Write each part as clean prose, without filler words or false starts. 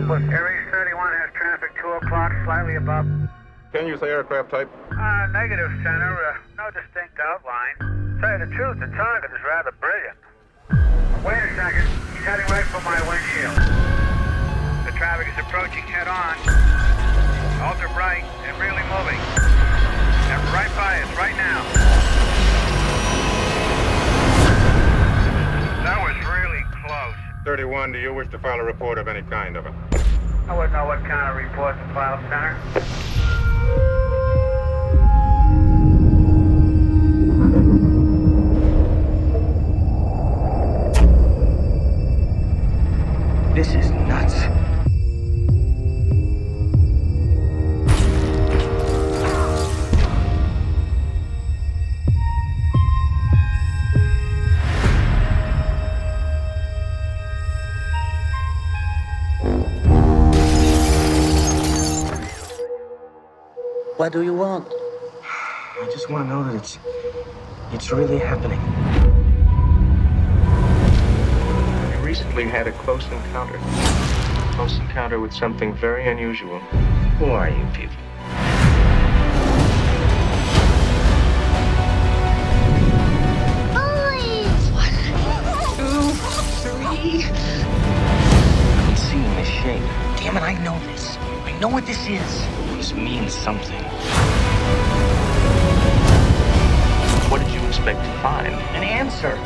Aries 31 has traffic 2 o'clock, slightly above. Can you say aircraft type? Negative, Center. No distinct outline. Tell you the truth, the target is rather brilliant. Wait a second. He's heading right for my windshield. The traffic is approaching head-on. Ultra bright and really moving. And right by us, right now. That was really close. 31, do you wish to file a report of any kind of it? I wouldn't know what kind of report to file, Center. This is nuts. What do you want? I just want to know that it's really happening. We recently had a close encounter. Close encounter with something very unusual. Who are you people? I'm seeing the shape. Damn it, I know this. I know what this is. This means something. What did you expect to find? An answer.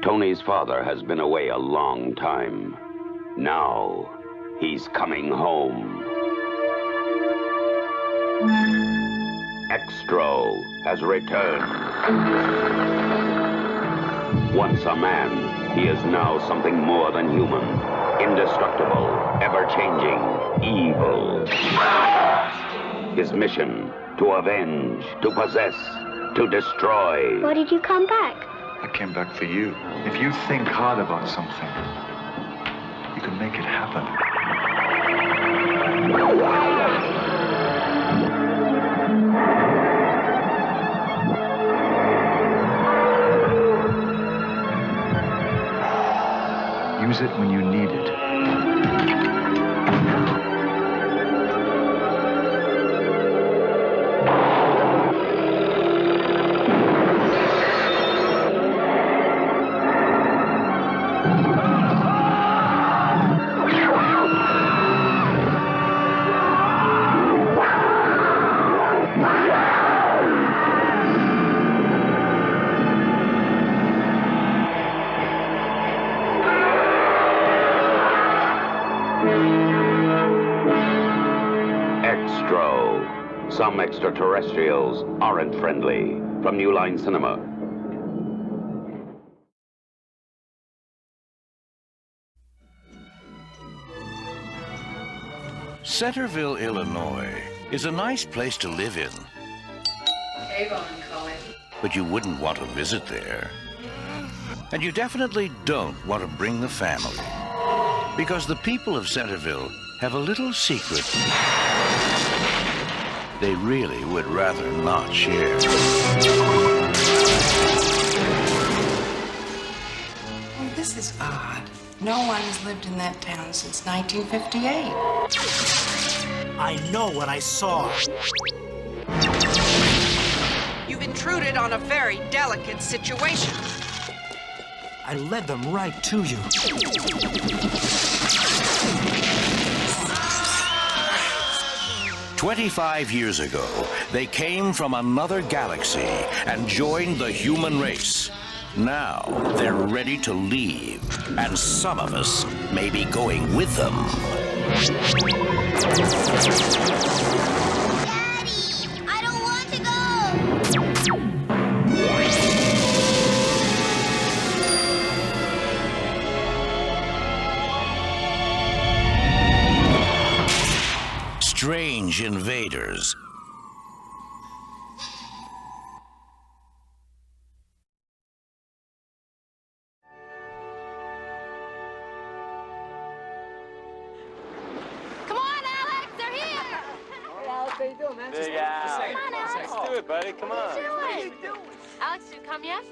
Tony's father has been away a long time. Now, he's coming home. Xtro has returned. Once a man, he is now something more than human. Indestructible, ever-changing, evil. His mission, to avenge, to possess, to destroy. Why did you come back? I came back for you. If you think hard about something, you can make it happen. Use it when you need it. Xtro. Some extraterrestrials aren't friendly. From New Line Cinema. Centerville, Illinois is a nice place to live in. Avon, Colin. But you wouldn't want to visit there. And you definitely don't want to bring the family. Because the people of Centerville have a little secret they really would rather not share. Well, this is odd. No one has lived in that town since 1958. I know what I saw. You've intruded on a very delicate situation. I led them right to you. 25 years ago, they came from another galaxy and joined the human race. Now they're ready to leave, and some of us may be going with them. Daddy, I don't want to go. Strange invaders. Big Al. Come on, Alex. Let's do it, buddy. Come on. What are you doing? Alex, did you come yet?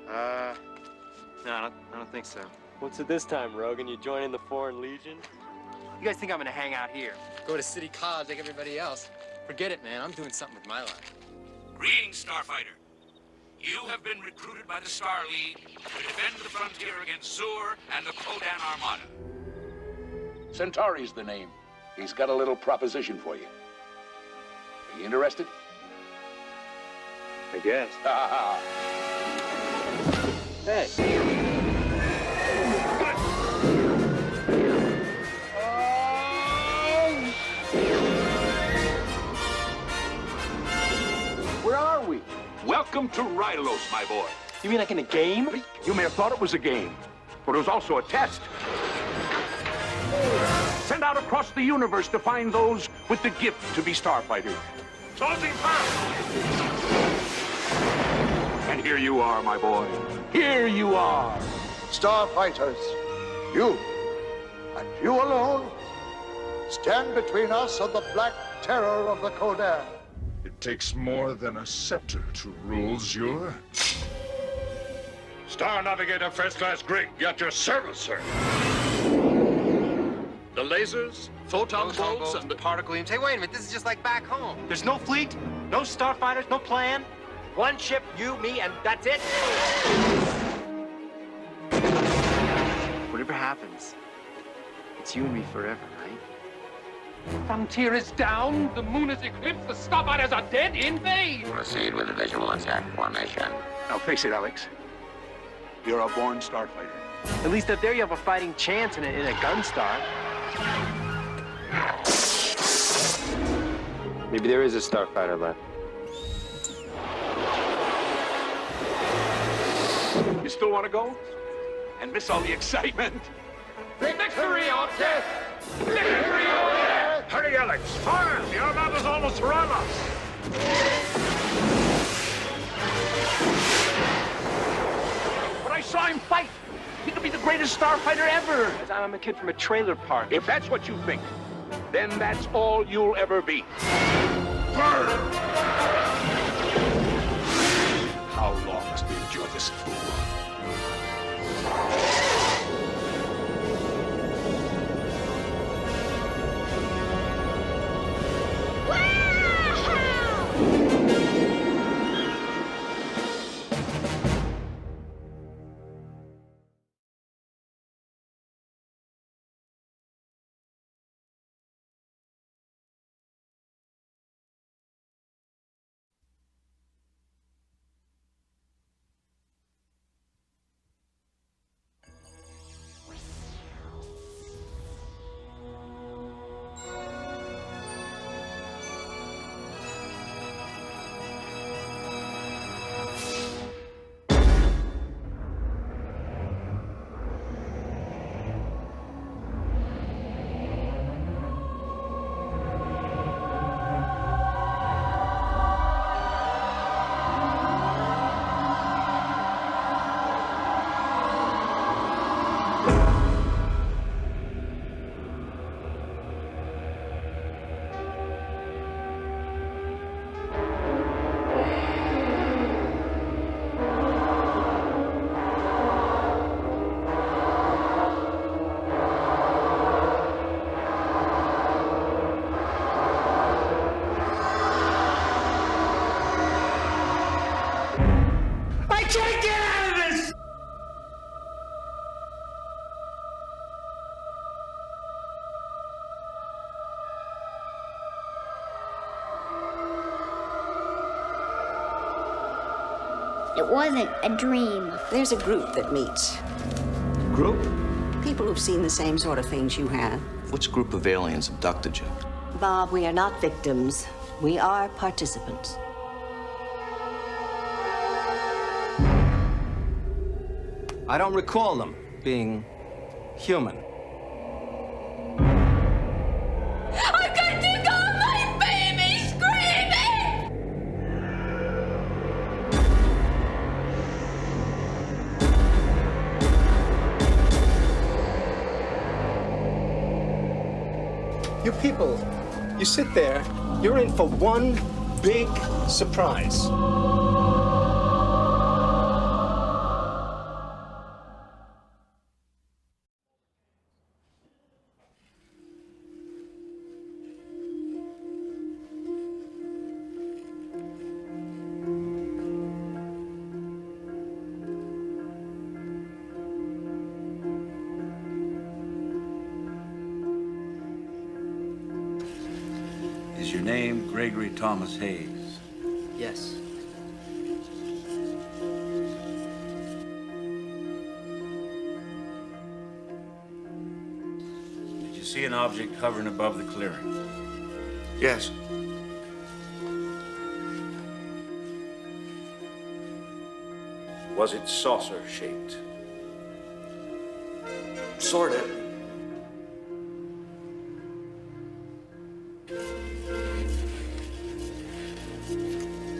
No, I don't think so. What's it this time, Rogan? You joining the Foreign Legion? You guys think I'm gonna hang out here? Go to City College like everybody else? Forget it, man. I'm doing something with my life. Greetings, Starfighter. You have been recruited by the Star League to defend the frontier against Zur and the Kodan Armada. Centauri's the name. He's got a little proposition for you. Are you interested? I guess. Hey. Where are we? Welcome to Rylos, my boy. You mean like in a game? You may have thought it was a game, but it was also a test. Sent out across the universe to find those with the gift to be starfighters. Closing fire! And here you are, my boy. Here you are. Starfighters, you, and you alone, stand between us and the black terror of the Kodan. It takes more than a scepter to rule Zur. Star Navigator First Class Greg, at your service, sir. The lasers, photon bolts, and the particle beams. Hey, wait a minute. This is just like back home. There's no fleet, no starfighters, no plan. One ship, you, me, and that's it. Whatever happens, it's you and me forever, right? Frontier is down, the moon is eclipsed, the starfighters are dead. Invade! Proceed with the visual attack formation. Now face it, Alex. You're a born starfighter. At least up there you have a fighting chance in a Gunstar. Maybe there is a starfighter left. You still want to go? And miss all the excitement? Victory or death! Victory or death! Hurry, Alex! Fire! The Armada's almost around us! But I saw him fight! He could be the greatest starfighter ever! I'm a kid from a trailer park. If that's what you think, then that's all you'll ever be. Burn! How long must we endure this fool? It wasn't a dream. There's a group that meets. Group? People who've seen the same sort of things you have. Which group of aliens abducted you? Bob, we are not victims. We are participants. I don't recall them being human. I'm going to go, my baby screaming! You people, you sit there, you're in for one big surprise. Is your name Gregory Thomas Hayes? Yes. Did you see an object hovering above the clearing? Yes. Was it saucer-shaped? Sort of.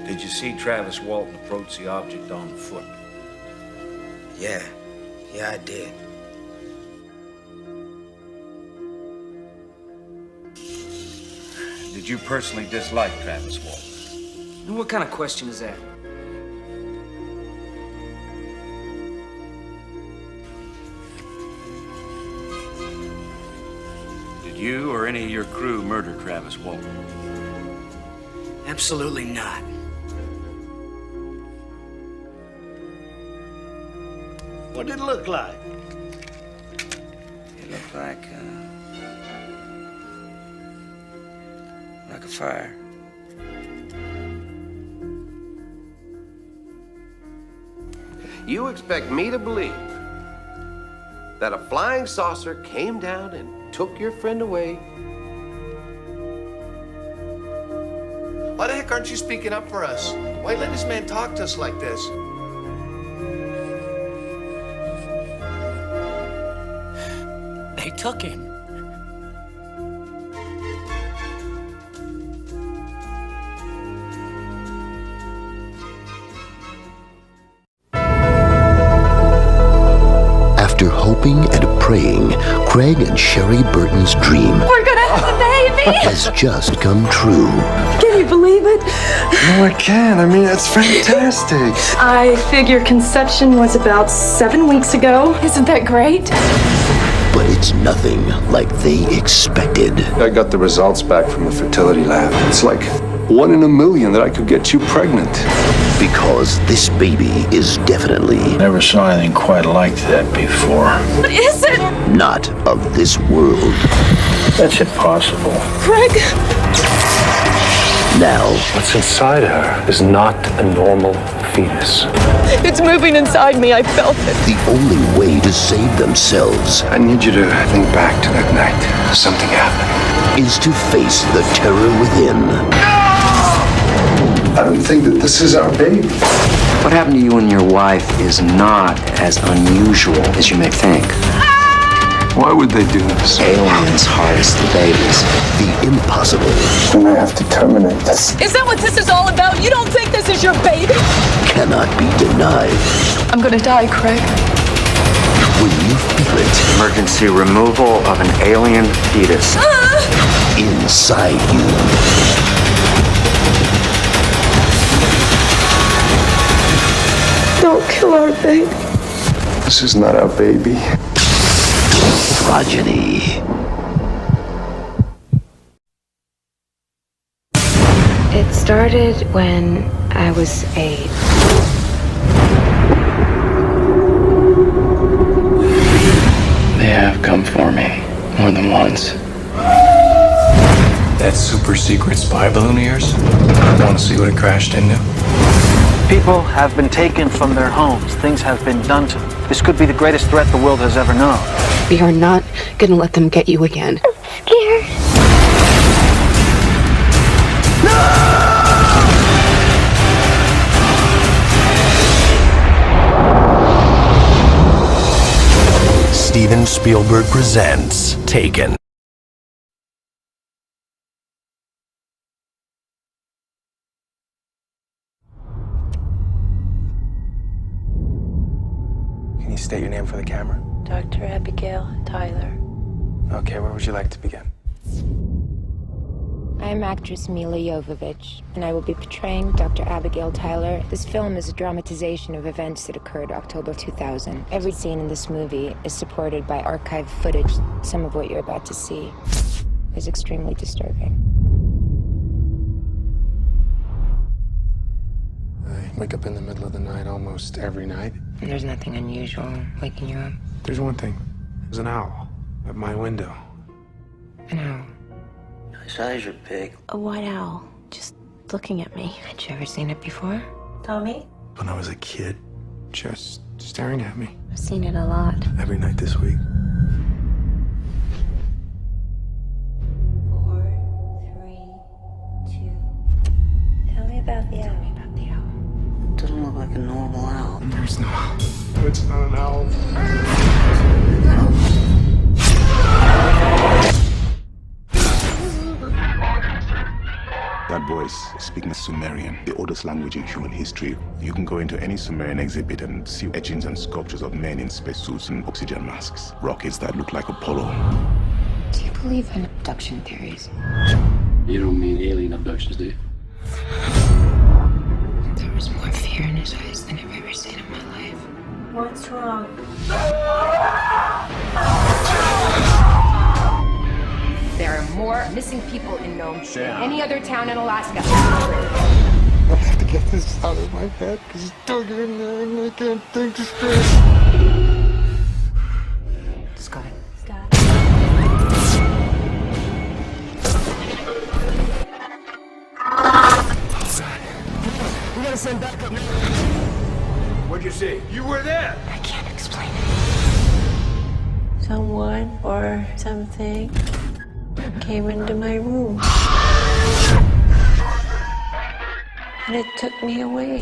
Did you see Travis Walton approach the object on foot? Yeah, I did. Did you personally dislike Travis Walton? What kind of question is that? Did you or any of your crew murder Travis Walton? Absolutely not. What did it look like? It looked like a fire. You expect me to believe that a flying saucer came down and took your friend away? Why the heck aren't you speaking up for us? Why let this man talk to us like this? They took him. After hoping and praying, Craig and Sherry Burton's dream We're gonna have a baby! has just come true. Can you believe it? No, I can't. I mean, it's fantastic. I figure conception was about 7 weeks ago. Isn't that great? But it's nothing like they expected. I got the results back from the fertility lab. It's like 1 in a million that I could get you pregnant. Because this baby is definitely... Never saw anything quite like that before. What is it? Not of this world. That's impossible. Craig! Now, what's inside her is not a normal fetus. It's moving inside me. I felt it. The only way to save themselves... I need you to think back to that night. Something happened. ...is to face the terror within. I don't think that this is our baby. What happened to you and your wife is not as unusual as you may think. Why would they do this? Aliens harvest the babies. The impossible. Then I have to terminate this. Is that what this is all about? You don't think this is your baby? Cannot be denied. I'm gonna die, Craig. When you feel it. Emergency removal of an alien fetus. Inside you. Don't kill our baby. This is not our baby. Progeny. It started when I was 8. They have come for me more than once. That super secret spy balloon of yours? Want to see what it crashed into? People have been taken from their homes. Things have been done to them. This could be the greatest threat the world has ever known. We are not gonna let them get you again. I'm scared. Steven Spielberg presents Taken. Can you state your name for the camera? Dr. Abigail Tyler. Okay, where would you like to begin? I am actress Mila Jovovich, and I will be portraying Dr. Abigail Tyler. This film is a dramatization of events that occurred October 2000. Every scene in this movie is supported by archived footage. Some of what you're about to see is extremely disturbing. I wake up in the middle of the night almost every night. And there's nothing unusual waking you up. There's one thing. There's an owl at my window. An owl? His eyes are big. A white owl, just looking at me. Had you ever seen it before? Tommy? When I was a kid, just staring at me. I've seen it a lot. Every night this week. 4, 3, 2. Tell me about the owl. Doesn't look like a normal owl. There's no owl. It's not an owl. That voice speaking Sumerian, the oldest language in human history. You can go into any Sumerian exhibit and see etchings and sculptures of men in spacesuits and oxygen masks. Rockets that look like Apollo. Do you believe in abduction theories? You don't mean alien abductions, do you? There was more fear in his eyes than I've ever seen in my life. What's wrong? There are more missing people in Nome than any other town in Alaska. I have to get this out of my head because it's dug in there and I can't think straight. Scott. We gotta send backup now. What'd you see? You were there! I can't explain it. Someone or something came into my room. And it took me away.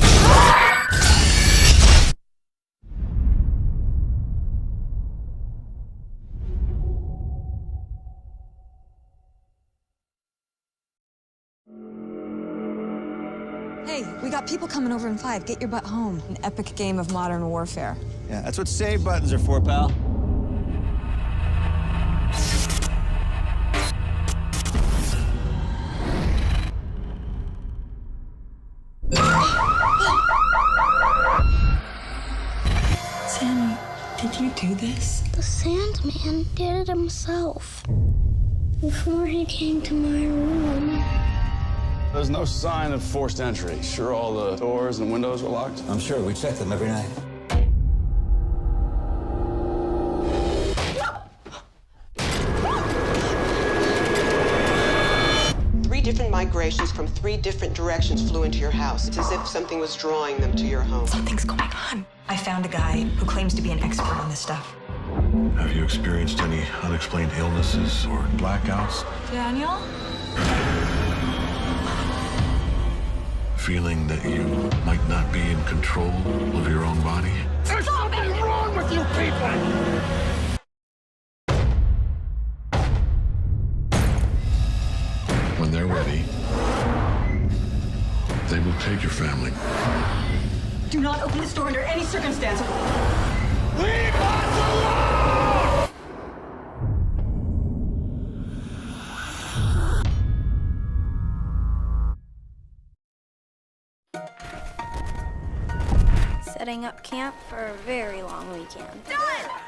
Hey, we got people coming over in 5. Get your butt home. An epic game of modern warfare. Yeah, that's what save buttons are for, pal. Sammy, did you do this? The Sandman did it himself. Before he came to my room. There's no sign of forced entry. Sure all the doors and windows were locked? I'm sure. We check them every night. Three different migrations from 3 different directions flew into your house. It's as if something was drawing them to your home. Something's going on. I found a guy who claims to be an expert on this stuff. Have you experienced any unexplained illnesses or blackouts? Daniel? Feeling that you might not be in control of your own body? There's something wrong with you people! When they're ready, they will take your family. Do not open this door under any circumstance. Leave us alone! Setting up camp for a very long weekend. Done!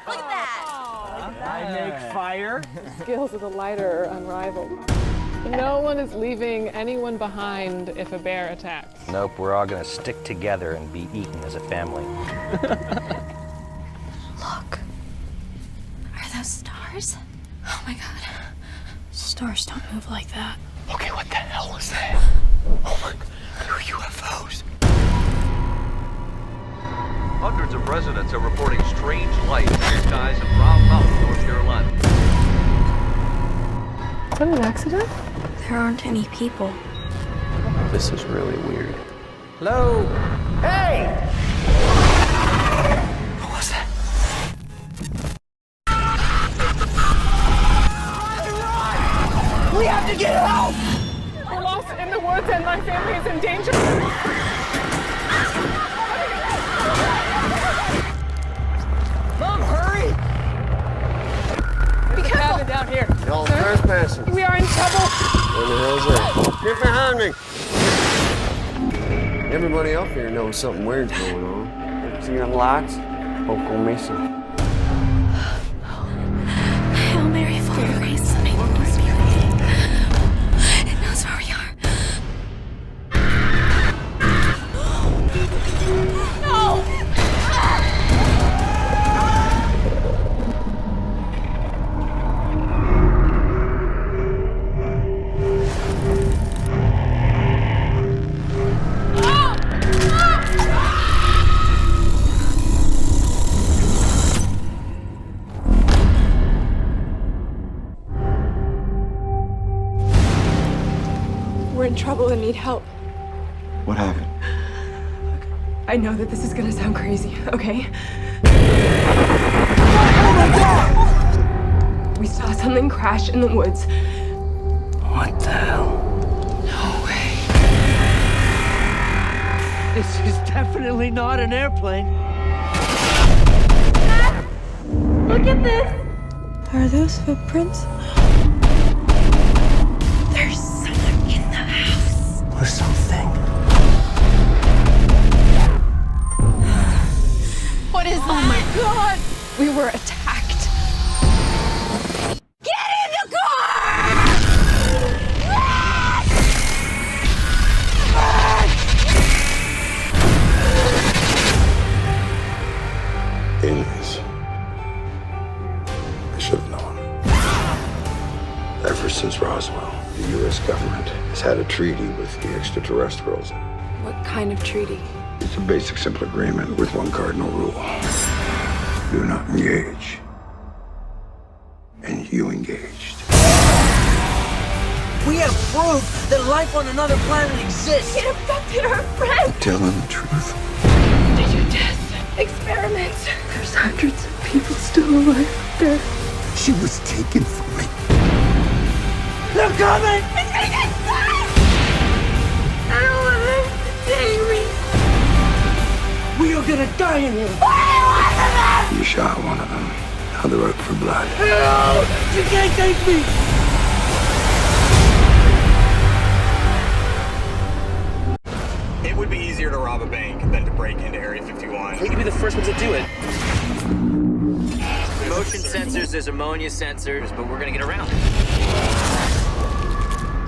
Look at that! I make fire. Skills of the lighter are unrivaled. No one is leaving anyone behind if a bear attacks. Nope, we're all gonna stick together and be eaten as a family. Look. Are those stars? Oh my god. Stars don't move like that. Okay, what the hell was that? Oh my god, there are UFOs. residents are reporting strange lights in skies of Round Mountain, North Carolina. Is that an accident? There aren't any people. This is really weird. Hello? Hey! What was that? We have to get help! We're lost in the woods and my family is in danger. Mom, hurry! Be careful down here. Y'all trespassing. We are in trouble. What the hell's that? Get behind me! Everybody up here knows something weird's going on. Ever see them lights? Folk go missing. Hail Mary, full of grace, the Lord is with thee. It knows where we are. No! We're in trouble and need help. What happened? I know that this is gonna sound crazy, okay? We saw something crash in the woods. What the hell? No way. This is definitely not an airplane. Look at this! Are those footprints? There's someone in the house. Or something. What is that? Oh my god! We were attacked. Get in the car! Aliens. I should have known. Ever since Roswell, the U.S. government has had a treaty with the extraterrestrials. What kind of treaty? It's a basic, simple agreement with one cardinal rule. Do not engage. And you engaged. We have proof that life on another planet exists. It abducted our friend! Tell them the truth. Did you test experiments? There's hundreds of people still alive up there. She was taken from me. They're coming! It's gonna get stuck! I don't want them to take me. We are gonna die in here. You shot one of them. Now they're out for blood. Help! You can't take me! It would be easier to rob a bank than to break into Area 51. We could be the first ones to do it. Motion sensors, there's ammonia sensors, but we're gonna get around it.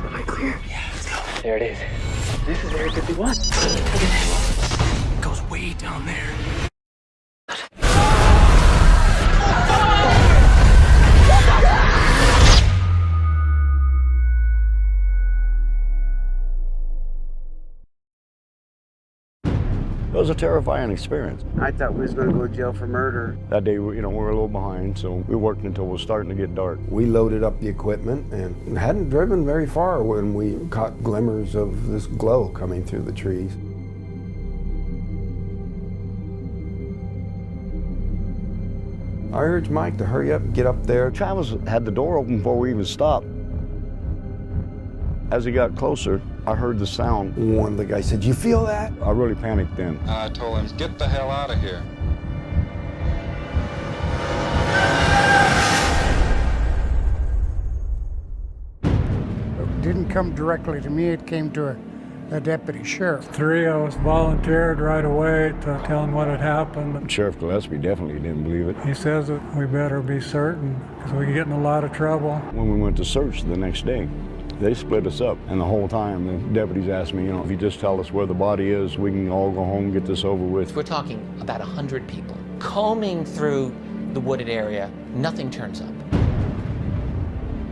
Am I clear? Yeah, let's go. There it is. This is Area 51. It goes way down there. It was a terrifying experience. I thought we was going to go to jail for murder. That day, we were a little behind, so we worked until it was starting to get dark. We loaded up the equipment and hadn't driven very far when we caught glimmers of this glow coming through the trees. I urged Mike to hurry up and get up there. Travis had the door open before we even stopped. As he got closer, I heard the sound. One of the guys said, "You feel that?" I really panicked then. I told him, get the hell out of here. It didn't come directly to me, it came to a deputy sheriff. Three of us volunteered right away to tell him what had happened. Sheriff Gillespie definitely didn't believe it. He says that we better be certain because we could get in a lot of trouble. When we went to search the next day, they split us up, and the whole time the deputies asked me, if you just tell us where the body is, we can all go home and get this over with. We're talking about 100 people combing through the wooded area. Nothing turns up.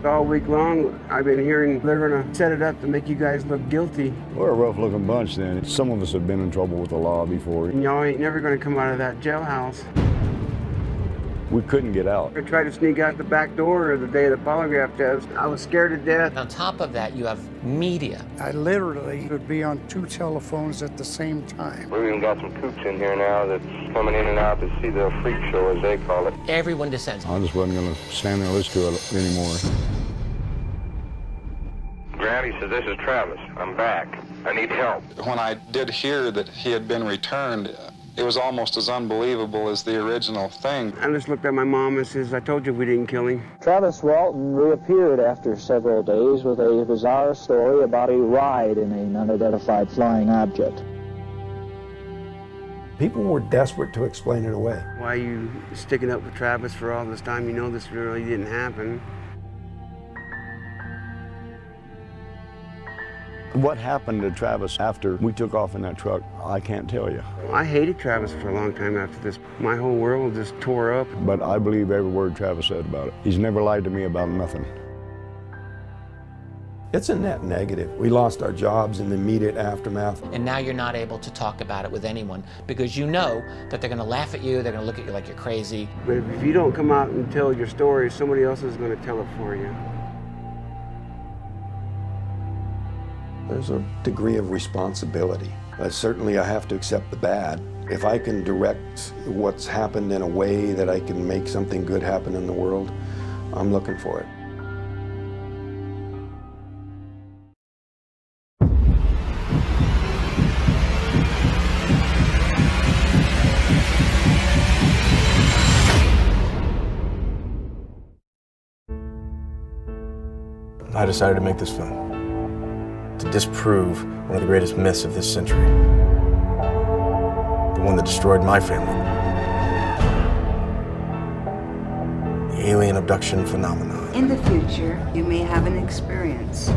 All week long, I've been hearing they're gonna set it up to make you guys look guilty. We're a rough-looking bunch then. Some of us have been in trouble with the law before. And y'all ain't never gonna come out of that jailhouse. We couldn't get out. I tried to sneak out the back door the day of the polygraph test. I was scared to death. On top of that, you have media. I literally would be on 2 telephones at the same time. We've even got some coops in here now that's coming in and out to see the freak show, as they call it. Everyone descends. I just wasn't going to stand there and listen to it anymore. Granny says, "This is Travis. I'm back. I need help." When I did hear that he had been returned, it was almost as unbelievable as the original thing. I just looked at my mom and says, "I told you we didn't kill him." Travis Walton reappeared after several days with a bizarre story about a ride in an unidentified flying object. People were desperate to explain it away. Why are you sticking up with Travis for all this time? You know this really didn't happen. What happened to Travis after we took off in that truck, I can't tell you. I hated Travis for a long time after this. My whole world just tore up. But I believe every word Travis said about it. He's never lied to me about nothing. It's a net negative. We lost our jobs in the immediate aftermath. And now you're not able to talk about it with anyone because you know that they're going to laugh at you, they're going to look at you like you're crazy. But if you don't come out and tell your story, somebody else is going to tell it for you. There's a degree of responsibility. Certainly I have to accept the bad. If I can direct what's happened in a way that I can make something good happen in the world, I'm looking for it. I decided to make this film to disprove one of the greatest myths of this century. The one that destroyed my family. The alien abduction phenomenon. In the future, you may have an experience.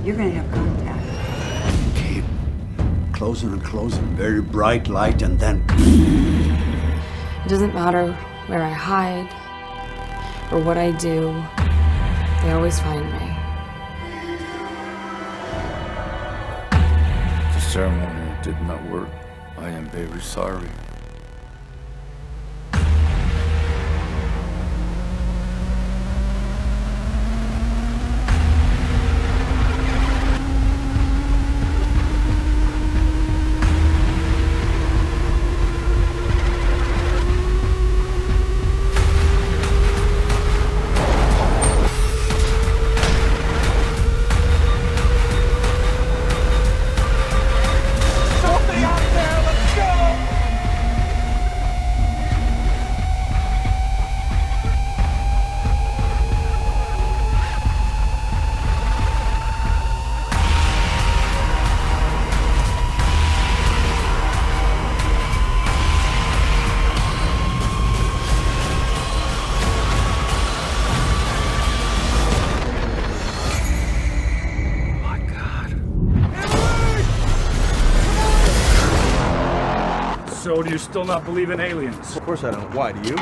You're going to have contact. Keep closing and closing. Very bright light and then... It doesn't matter where I hide or what I do, they always find me. The ceremony did not work. I am very sorry. So do you still not believe in aliens? Of course I don't. Why, do you?